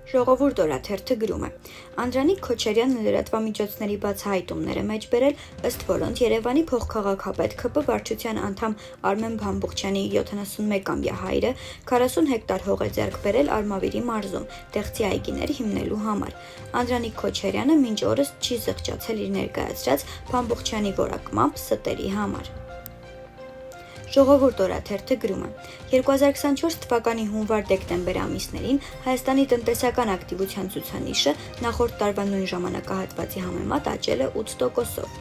Ժողովուրդ օրաթերթը գրում է. Անդրանիկ Քոչարյանն լրատվամիջոցների բացահայտումներ է մեջ բերել, ըստ որոնց Երևանի փոխքաղաքապետ ՔՊ վարչության անդամ Արմեն Բամբուխչյանի 71-ամյա հայրը 40 հեկտար հող է ձեռք բերել Արմավիրի մարզում, տեղցի այգիներ հիմնելու համար։ Անդրանիկ Քոչարյանը մինչ օրս չի զղջացել իր ներկայացրած Բամբուխչյանի որակմամբ ստերի համար։ Ժողովուրդ օրաթերթը գրում է. 2024 թվականի հունվար-դեկտեմբեր ամիսներին Հայաստանի տնտեսական ակտիվության ցուցանիշը նախորդ տարվա նույն ժամանակահատվածի համեմատ աճել է 8%-ով։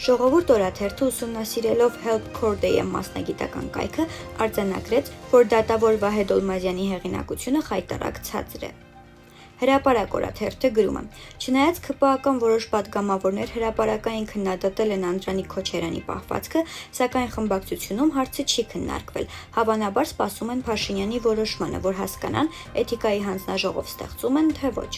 Ժողովուրդ օրաթերթը ուսումնասիրելով Help Corday մասնագիտական կայքը արձանագրեց, որ դատավոր Վահե Դոլմազյանի հեղինակությունը խայտառակ ցածր է։ Հրապարակ օրաթերթը գրում է. Չնայած ՔՊԱ-ական որոշ պատգամավորներ հրապարակային քննադատել են Անդրանիկ Քոչարյանի պահվածքը, սակայն խմբակցությունում հարցը չի քննարկվել, հավանաբար սպասում են Փաշինյանի որոշմանը, որ հասկանան էթիկայի հանձնաժողով ստեղծում են, թե ոչ։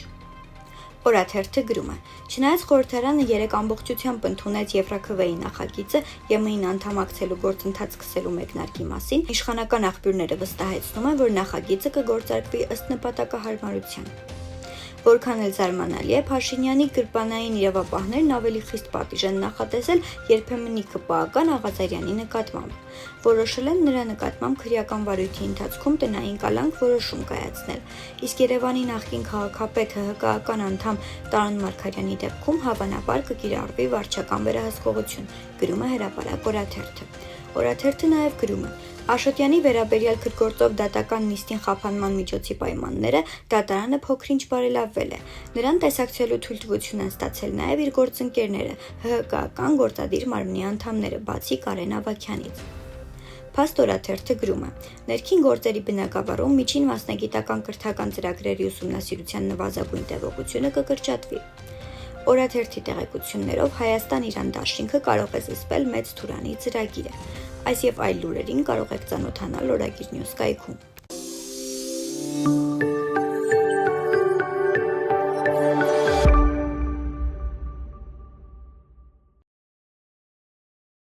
Օրաթերթը գրում է. Չնայած խորհրդարանը 3 ամբողջությամբ ընդունեց Եվրաքվ-ի նախագիծը ԵՄ-ին անդամակցելու գործընթաց սկսելու մեկնարկի մասին, իշխանական աղբյուրները վստահեցնում են, որ նախագիծը կգործարկվի ըստ նպատակահարմարության։ Որքան էլ զարմանալի է, Փաշինյանի գրպանային իրավապահներն ավելի խիստ պատիժ են նախատեսել երբեմնի ԿՊԱ-ական Աղազարյանի նկատմամբ։ Որոշել են նրա նկատմամբ քրեական վարույթի ընթացքում տնային կալանք որոշում կայացնել, իսկ Երևանի նախկին քաղաքապետ ՀՀԿ-ական անդամ Տարոն Մարգարյանի դեպքում հավանաբար կկիրառվի վարչական վերահսկողություն, գրում է Հրապարակ օրաթերթը։ Օրաթերթը նաև գրում է. Աշոտյանի վերաբերյալ քրգործով դատական նիստին խափանման միջոցի պայմանները դատարանը փոքր-ինչ բարելավվել է։ Նրան տեսակցելու թույլտվություն են ստացել նաև իր գործընկերները, ՀՀԿ-ական գործադիր մարմնի անդամները, բացի Կարեն Ավագյանից։ Փաստ օրաթերթը գրում է. Ներքին գործերի բնագավառում միջին մասնագիտական կրթական ծրագրերի ուսումնասիրության նվազագույն տևողությունը կկրճատվի։ Օրաթերթի տեղեկություններով Հայաստան-Իրան դաշինքը կարող է զսպել Մեծ Թուրանի ծրագիրը։ Այս եւ այլ լուրերին կարող եք ծանոթանալ Օրագիր Նյուզ կայքում։